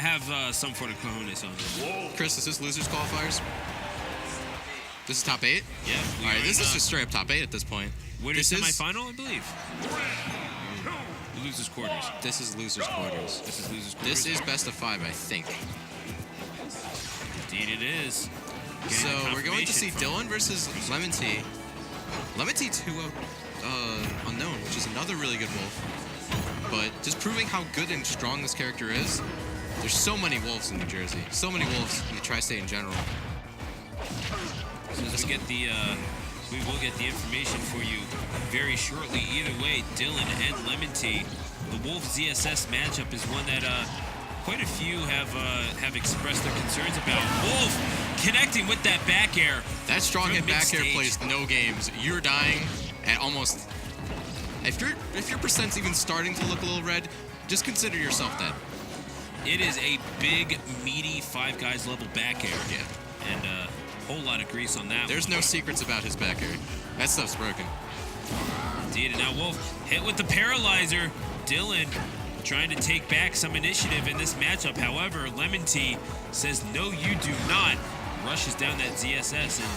have some sort of cojones on them. Chris, is this losers qualifiers? This is top 8? Yeah. All right, this is just straight up top 8 at this point. Winner's semifinal, I believe. Losers quarters. This is losers quarters. This is losers quarters. This is best of 5, I think. Indeed it is. So we're going to see Dylan versus LemonTea. LemonTea 2-0 unknown, which is another really good wolf. But just proving how good and strong this character is. There's so many wolves in New Jersey. So many wolves in the tri-state in general. So as we get the, we will get the information for you very shortly. Either way, Dylan and LemonTea, the Wolf ZSS matchup is one that quite a few have expressed their concerns about. Wolf connecting with that back air. That strong hit back air plays no games. You're dying at almost. If your percent's even starting to look a little red, just consider yourself dead. It is a big, meaty Five Guys level back air. Yeah. And whole lot of grease on that. There's no secrets about his back air. That stuff's broken. Indeed, and now Wolf hit with the paralyzer. Dylan trying to take back some initiative in this matchup. However, LemonTea says, no, you do not. Rushes down that ZSS and...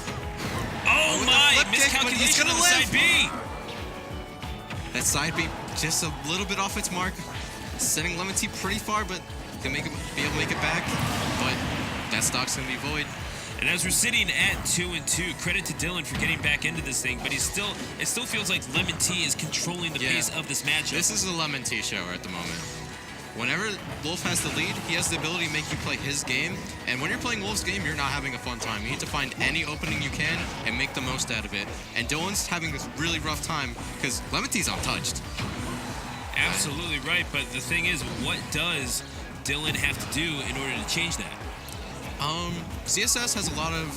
Oh my! Miscalculation on the side B! That side B just a little bit off its mark. Sending LemonTea pretty far, but can be able to make it back. But that stock's going to be void. And as we're sitting at 2-2, credit to Dylan for getting back into this thing, but it still feels like LemonTea is controlling the pace of this matchup. This is a LemonTea show at the moment. Whenever Wolf has the lead, he has the ability to make you play his game. And when you're playing Wolf's game, you're not having a fun time. You need to find any opening you can and make the most out of it. And Dylan's having this really rough time because LemonTea's untouched. Absolutely right, but the thing is, what does Dylan have to do in order to change that? CSS has a lot of...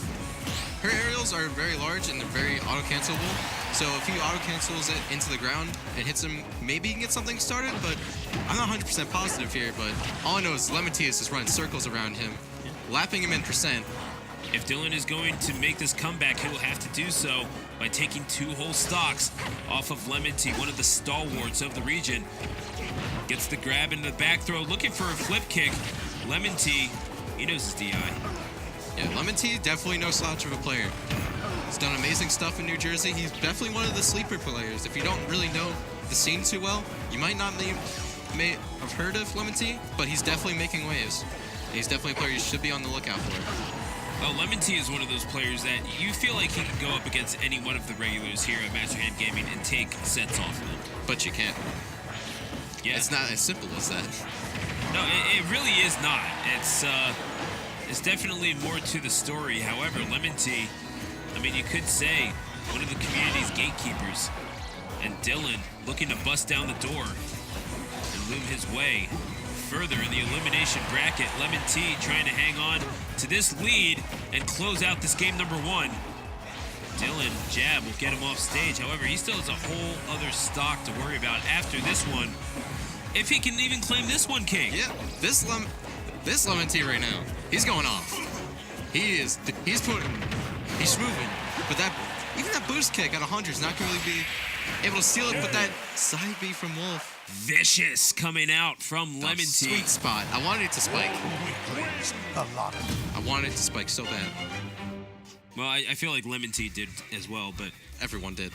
Her aerials are very large and they're very auto-cancelable. So if he auto-cancels it into the ground and hits him, maybe he can get something started, but I'm not 100% positive here, but all I know is LemonTea is just running circles around him, lapping him in percent. If Dylan is going to make this comeback, he will have to do so by taking 2 whole stocks off of LemonTea, one of the stalwarts of the region. Gets the grab into the back throw, looking for a flip kick. LemonTea, he knows his DI. Yeah, LemonTea, definitely no slouch of a player. He's done amazing stuff in New Jersey. He's definitely one of the sleeper players. If you don't really know the scene too well, you might not have heard of LemonTea, but he's definitely making waves. And he's definitely a player you should be on the lookout for. Well, LemonTea is one of those players that you feel like he can go up against any one of the regulars here at Master Hand Gaming and take sets off of them. But you can't. Yeah. It's not as simple as that. No, it really is not. It's definitely more to the story. However, LemonTea, I mean, you could say one of the community's gatekeepers, and Dylan looking to bust down the door and move his way further in the elimination bracket. LemonTea trying to hang on to this lead and close out this game number 1. Dylan jab will get him off stage. However, he still has a whole other stock to worry about after this one. If he can even claim this one, King. Yeah, this LemonTea right now, he's going off. He's moving. But even that boost kick at 100 is not going to really be able to steal it, but that side B from Wolf. Vicious coming out from LemonTea. Sweet spot. I wanted it to spike. I wanted it to spike so bad. Well, I feel like LemonTea did as well, but everyone did.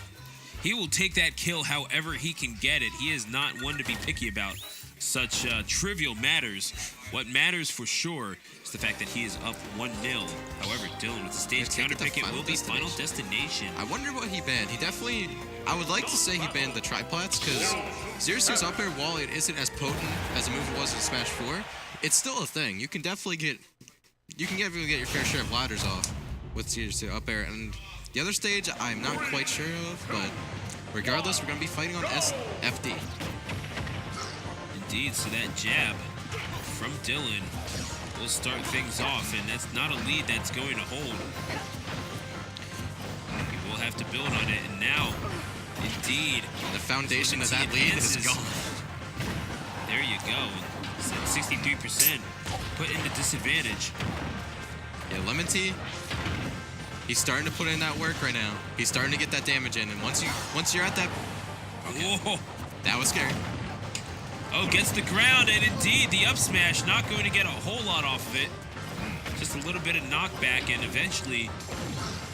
He will take that kill however he can get it. He is not one to be picky about such trivial matters. What matters for sure is the fact that he is up 1-0. However, Dylan with the stage counter pick, it will be Final Destination. I wonder what he banned. He definitely, I would like to say he banned the triplats, because 0-2's up air, while it isn't as potent as a move it was in Smash 4, it's still a thing. You can definitely get your fair share of ladders off with 0-2 up air. And the other stage, I'm not quite sure of, but regardless, we're going to be fighting on SFD. Indeed, so that jab from Dylan will start things off, and that's not a lead that's going to hold. He will have to build on it, and now, indeed, the foundation of that lead is gone. There you go. 63% put into disadvantage. Yeah, LemonTea, he's starting to put in that work right now. He's starting to get that damage in, and once you're at that, okay. Whoa, that was scary. Oh, gets the ground, and indeed, the up smash not going to get a whole lot off of it. Just a little bit of knockback, and eventually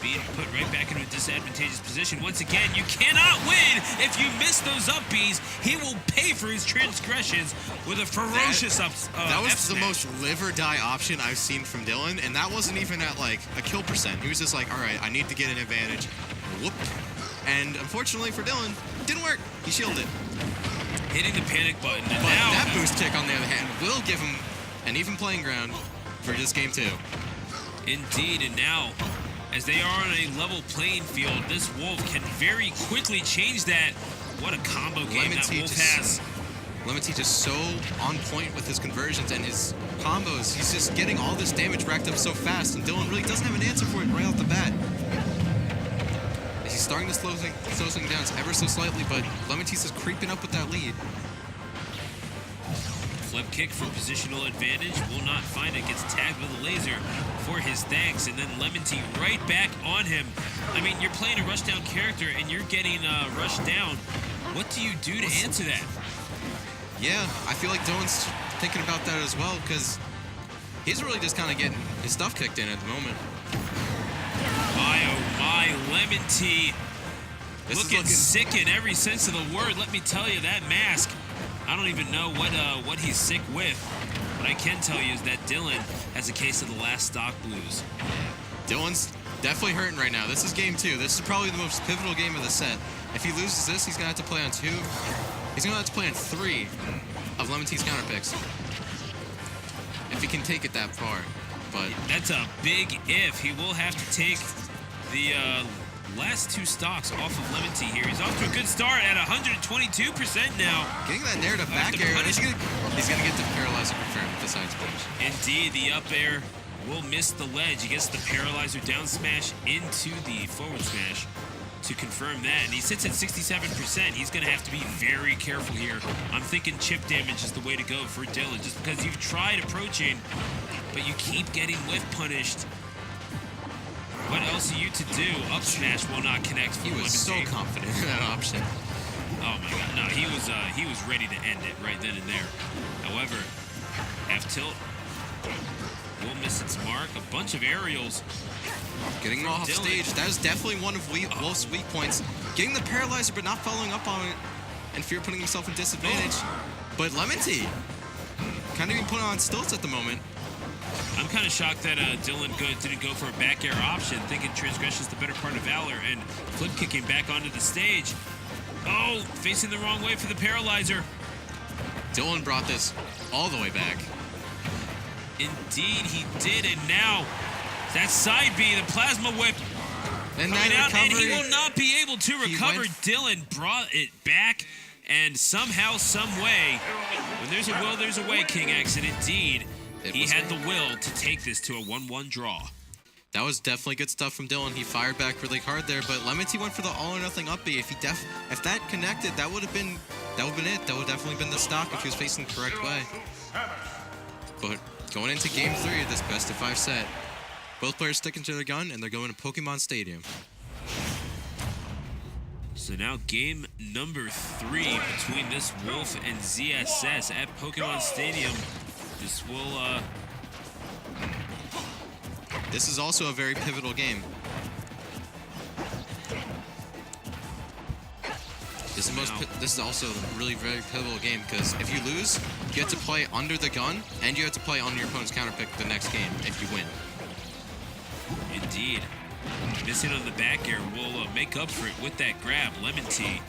being put right back into a disadvantageous position. Once again, you cannot win if you miss those up Bs. He will pay for his transgressions with a ferocious that was the most live or die option I've seen from Dylan, and that wasn't even at like a kill percent. He was just like, all right, I need to get an advantage. Whoop. And unfortunately for Dylan, didn't work. He shielded. Hitting the panic button. And But now, that boost kick, on the other hand, will give him an even playing ground for this game too. indeed, and now, as they are on a level playing field, this Wolf can very quickly change that. What a combo game that Wolf has. LemonTea just so on point with his conversions and his combos. He's just getting all this damage racked up so fast, and Dylan really doesn't have an answer for it right off the bat. He's starting to slow things down ever so slightly, but LemonTea's just creeping up with that lead. Flip kick for positional advantage. Will not find it. Gets tagged with a laser for his thanks. And then LemonTea right back on him. I mean, you're playing a rushdown character and you're getting rushed down. What do you do to answer that? Yeah, I feel like Dylan's thinking about that as well, because he's really just kind of getting his stuff kicked in at the moment. My, oh my, LemonTea. Looking sick in every sense of the word. Let me tell you, that mask, I don't even know what he's sick with. What I can tell you is that Dylan has a case of the last stock blues. Dylan's definitely hurting right now. This is game 2. This is probably the most pivotal game of the set. If he loses this, he's going to have to play on 2. He's going to have to play on 3 of LemonTea's counter picks, if he can take it that far. But that's a big if. He will have to take the last 2 stocks off of LemonTea here. He's off to a good start at 122% now. Getting that nair to back air. He's gonna get the paralyzer confirmed with the side splash. Indeed, the up air will miss the ledge. He gets the paralyzer down smash into the forward smash to confirm that, and he sits at 67%. He's going to have to be very careful here. I'm thinking chip damage is the way to go for Dylan, just because you've tried approaching, but you keep getting whiff punished. What else are you to do? Up smash will not connect. He was so confident in that option. Oh my god, no, he was ready to end it right then and there. However, F tilt will miss its mark. A bunch of aerials. Getting him off stage, that is definitely one of Wolf's weak points. Getting the paralyzer but not following up on it, and Fear putting himself in disadvantage. But LemonTea kind of being put on stilts at the moment. I'm kind of shocked that Dylan didn't go for a back air option, thinking transgression is the better part of Valor, and flip kicking back onto the stage. Oh, facing the wrong way for the paralyzer. Dylan brought this all the way back. Indeed, he did, and now that side B, the plasma whip, and coming that out, and recovery, he will not be able to recover. Dylan brought it back, and somehow, some way, when there's a will, there's a way, King X, and indeed, he had the will to take this to a 1-1 draw. That was definitely good stuff from Dylan. He fired back really hard there, but LemonTea went for the all or nothing up B. If that connected, that would have been it. That would definitely been the stock if he was facing the correct way. But going into game 3 of this best of 5 set, both players sticking to their gun, and they're going to Pokemon Stadium. So now game number 3 between this Wolf and ZSS at Pokemon Stadium. This will This is also a very pivotal game. This is also a really very pivotal game, because if you lose, you have to play under the gun, and you have to play on your opponent's counterpick the next game if you win. Indeed. Missing on the back air will make up for it with that grab. LemonTea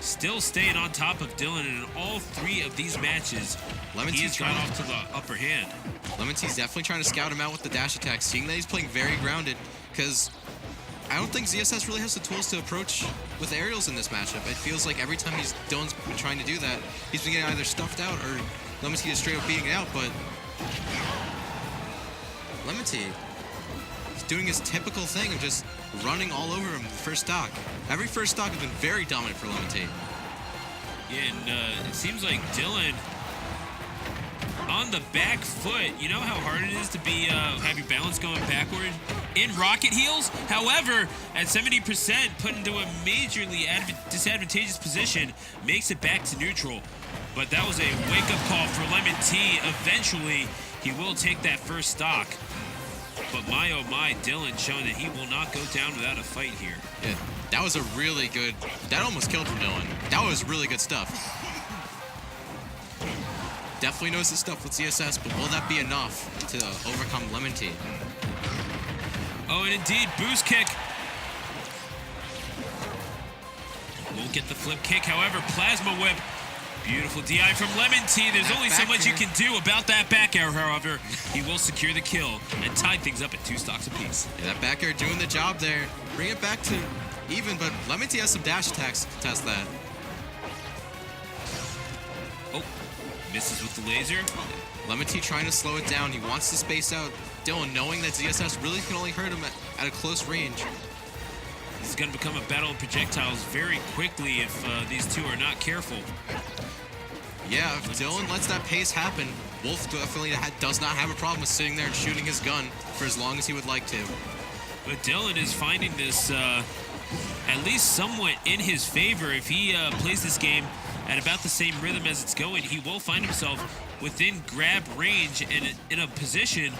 still staying on top of Dylan in all 3 of these matches. He's got off to the upper hand. LemonTea's definitely trying to scout him out with the dash attack, seeing that he's playing very grounded, because I don't think ZSS really has the tools to approach with aerials in this matchup. It feels like every time Dylan's been trying to do that, he's been getting either stuffed out or LemonTea is straight up beating it out, but LemonTea, he's doing his typical thing of just running all over him the first stock. Every first stock has been very dominant for LemonTea. Yeah, and it seems like Dylan on the back foot. You know how hard it is to be have your balance going backward in rocket heels? However, at 70%, put into a majorly disadvantageous position, makes it back to neutral. But that was a wake-up call for LemonTea. Eventually, he will take that first stock. But my, oh my, Dylan showing that he will not go down without a fight here. Yeah, that was a really good... That almost killed from Dylan. That was really good stuff. Definitely knows his stuff with CSS, but will that be enough to overcome LemonTea? Oh, and indeed, boost kick. Won't get the flip kick, however, plasma whip. Beautiful DI from LemonTea. There's only so much you can do about that back air, however. He will secure the kill and tie things up at 2 stocks apiece. Yeah, that back air doing the job there. Bring it back to even, but LemonTea has some dash attacks to test that. Oh, misses with the laser. LemonTea trying to slow it down. He wants to space out Dylan, knowing that ZSS really can only hurt him at a close range. This is going to become a battle of projectiles very quickly if these two are not careful. Yeah, if Dylan lets that pace happen, Wolf definitely does not have a problem with sitting there and shooting his gun for as long as he would like to. But Dylan is finding this at least somewhat in his favor. If he plays this game at about the same rhythm as it's going, he will find himself within grab range and in a position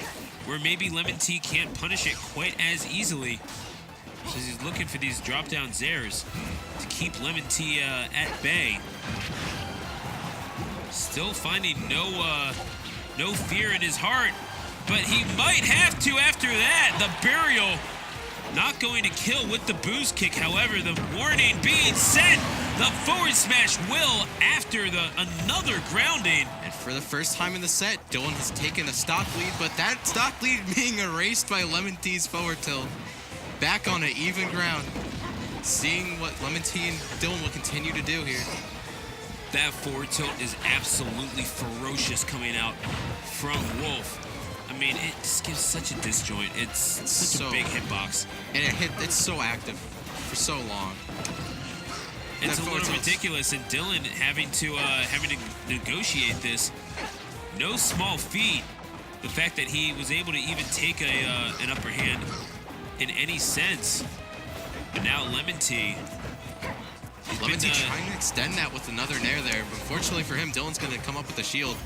where maybe LemonTea can't punish it quite as easily. So he's looking for these drop-down Zairs to keep LemonTea at bay. Still finding no fear in his heart, but he might have to after that. The burial not going to kill with the boost kick. However, the warning being sent. The forward smash will after another grounding. And for the first time in the set, Dylan has taken a stock lead, but that stock lead being erased by LemonTea's forward tilt. Back on an even ground. Seeing what LemonTea and Dylan will continue to do here. That forward tilt is absolutely ferocious coming out from Wolf. I mean, it just gives such a disjoint. It's such a big hitbox. And it's so active for so long. It's a little ridiculous, and Dylan having to negotiate this. No small feat. The fact that he was able to even take an upper hand in any sense. But now LemonTea. LemonTea trying to extend that with another nair there. But fortunately for him, Dylan's going to come up with a shield.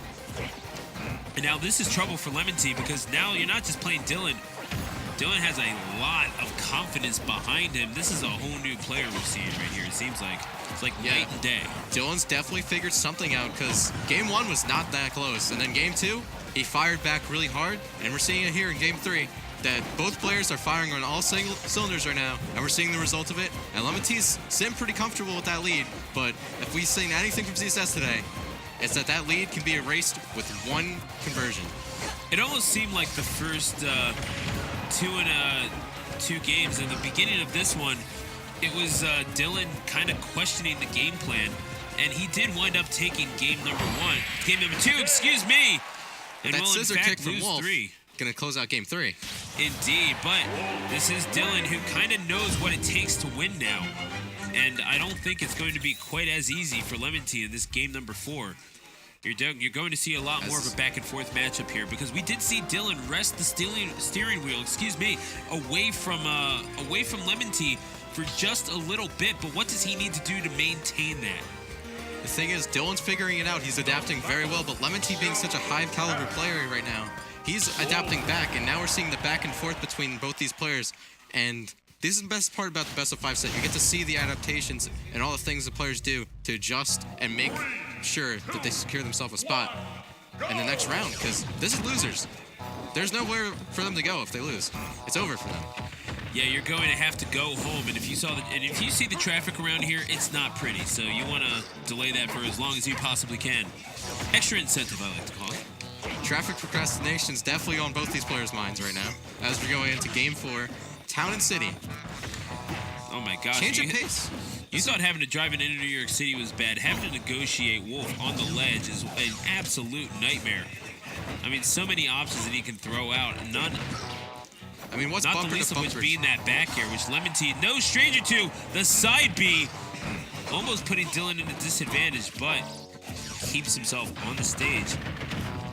And now this is trouble for LemonTea because now you're not just playing Dylan. Dylan has a lot of confidence behind him. This is a whole new player we're seeing right here. It seems like it's like night and day. Dylan's definitely figured something out because game 1 was not that close. And then game 2, he fired back really hard. And we're seeing it here in game 3. That both players are firing on all cylinders right now, and we're seeing the result of it. And LemonTea's sitting pretty comfortable with that lead, but if we've seen anything from ZSS today, it's that lead can be erased with 1 conversion. It almost seemed like the first two games, in the beginning of this one, it was Dylan kind of questioning the game plan, and he did wind up taking game number 2, excuse me, and that will in scissor fact kick from lose Wolf. 3. Gonna close out game 3. Indeed, but this is Dylan who kind of knows what it takes to win now. And I don't think it's going to be quite as easy for LemonTea in this game number 4. You're going to see a lot more of a back and forth matchup here because we did see Dylan rest the steering wheel, away from LemonTea for just a little bit. But what does he need to do to maintain that? The thing is, Dylan's figuring it out. He's adapting very well, but LemonTea being such a high caliber player right now, he's adapting back, and now we're seeing the back and forth between both these players. And this is the best part about the best of 5 set. You get to see the adaptations and all the things the players do to adjust and make sure that they secure themselves a spot in the next round, because this is losers. There's nowhere for them to go if they lose. It's over for them. Yeah, you're going to have to go home, and if you see the traffic around here, it's not pretty. So you want to delay that for as long as you possibly can. Extra incentive, I like to call it. Traffic procrastination is definitely on both these players' minds right now as we're going into game 4, Town and City. Oh my gosh. Change of pace. You thought having to drive into New York City was bad. Having to negotiate Wolf on the ledge is an absolute nightmare. I mean, so many options that he can throw out, and none. I mean, what's not bumper the least to of bumper? which being that back here, which LemonTea, no stranger to the side B, almost putting Dylan in a disadvantage, but keeps himself on the stage.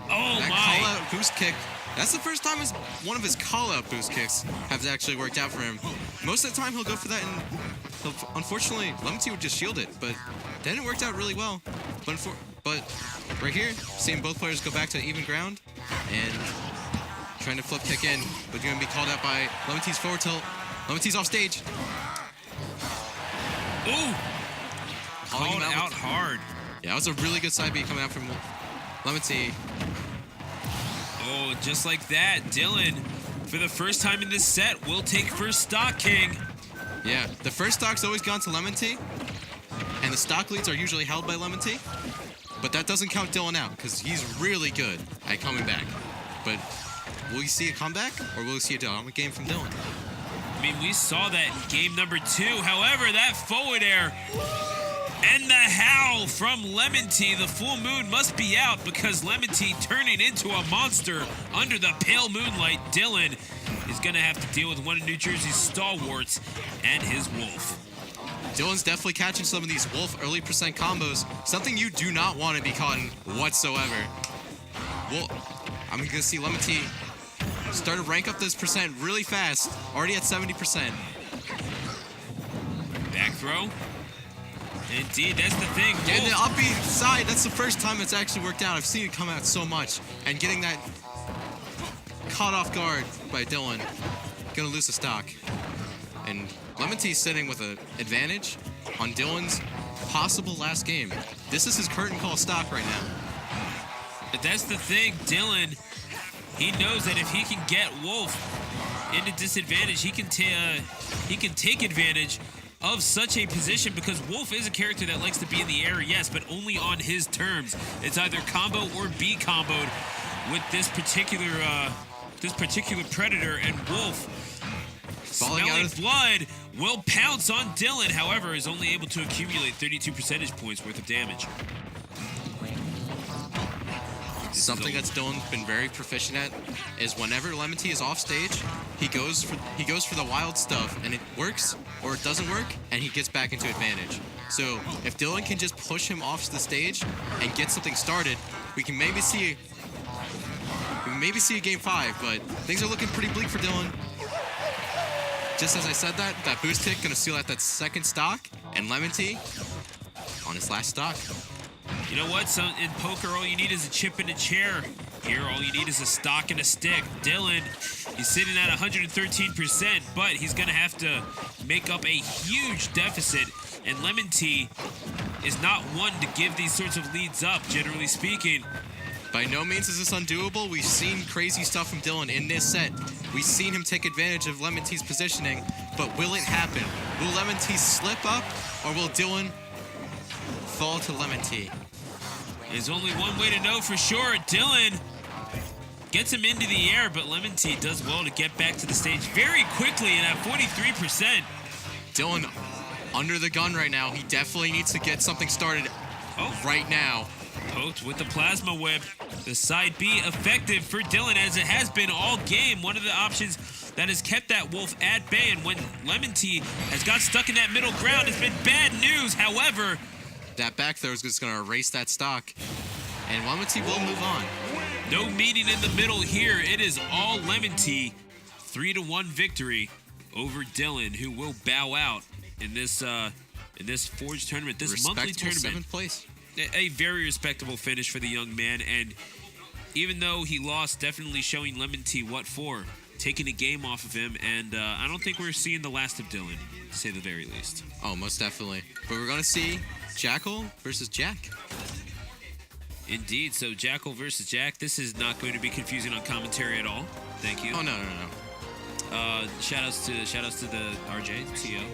Oh that my! Call-out boost kick. That's the first time one of his call-out boost kicks has actually worked out for him. Most of the time he'll go for that, and unfortunately LemonTea would just shield it, but then it worked out really well. But right here, seeing both players go back to even ground and trying to flip kick in, but going to be called out by LemonTea's forward tilt. LemonTea's off stage. Ooh! Calling Called him out hard. Yeah, that was a really good side B coming out from LemonTea. Oh, just like that, Dylan, for the first time in this set, will take first stock, King. Yeah, the first stock's always gone to LemonTea, and the stock leads are usually held by LemonTea. But that doesn't count Dylan out, because he's really good at coming back. But will we see a comeback, or will we see a dominant game from Dylan? I mean, we saw that in game number 2. However, that forward air and the howl from LemonTea. The full moon must be out because LemonTea turning into a monster under the pale moonlight. Dylan is going to have to deal with one of New Jersey's stalwarts and his Wolf. Dylan's definitely catching some of these Wolf early percent combos, something you do not want to be caught in whatsoever. Well, I'm going to see LemonTea start to rank up this percent really fast, already at 70%. Back throw. Indeed, that's the thing. And the up B side, that's the first time it's actually worked out. I've seen it come out so much. And getting that caught off guard by Dylan, gonna lose the stock. And LemonTea's sitting with an advantage on Dylan's possible last game. This is his curtain call stock right now. But that's the thing, Dylan, he knows that if he can get Wolf into disadvantage, he can take advantage of such a position because Wolf is a character that likes to be in the air, yes, but only on his terms. It's either combo or be comboed with this particular predator, and Wolf, smelling blood, will pounce on Dylan. However, is only able to accumulate 32 percentage points worth of damage. Something that's Dylan's been very proficient at is whenever LemonTea is off stage, he goes for the wild stuff, and it works or it doesn't work, and he gets back into advantage. So if Dylan can just push him off the stage and get something started, we can maybe see a game 5, but things are looking pretty bleak for Dylan. Just as I said that boost hit gonna steal out that second stock, and LemonTea on his last stock. You know what? So in poker, all you need is a chip and a chair. Here, all you need is a stock and a stick. Dylan, he's sitting at 113%, but he's going to have to make up a huge deficit. And LemonTea is not one to give these sorts of leads up, generally speaking. By no means is this undoable. We've seen crazy stuff from Dylan in this set. We've seen him take advantage of LemonTea's positioning, but will it happen? Will LemonTea slip up, or will Dylan fall to LemonTea? There's only one way to know for sure. Dylan gets him into the air, but LemonTea does well to get back to the stage very quickly and at 43%. Dylan under the gun right now. He definitely needs to get something started right now. Poked with the plasma whip. The side B effective for Dylan as it has been all game. One of the options that has kept that Wolf at bay, and when LemonTea has got stuck in that middle ground, it's been bad news. However, that back throw is just going to erase that stock, and LemonTea will move on. No meeting in the middle here. It is all LemonTea. 3-1 victory over Dylan, who will bow out in this Forge tournament, this monthly tournament. 7th place. A very respectable finish for the young man, and even though he lost, definitely showing LemonTea what for, taking a game off of him, and I don't think we're seeing the last of Dylan, to say the very least. Oh, most definitely. But we're going to see Jackal versus Jack. Indeed, so Jackal versus Jack. This is not going to be confusing on commentary at all. Thank you. Oh, no. Shout outs to the RJ, TO.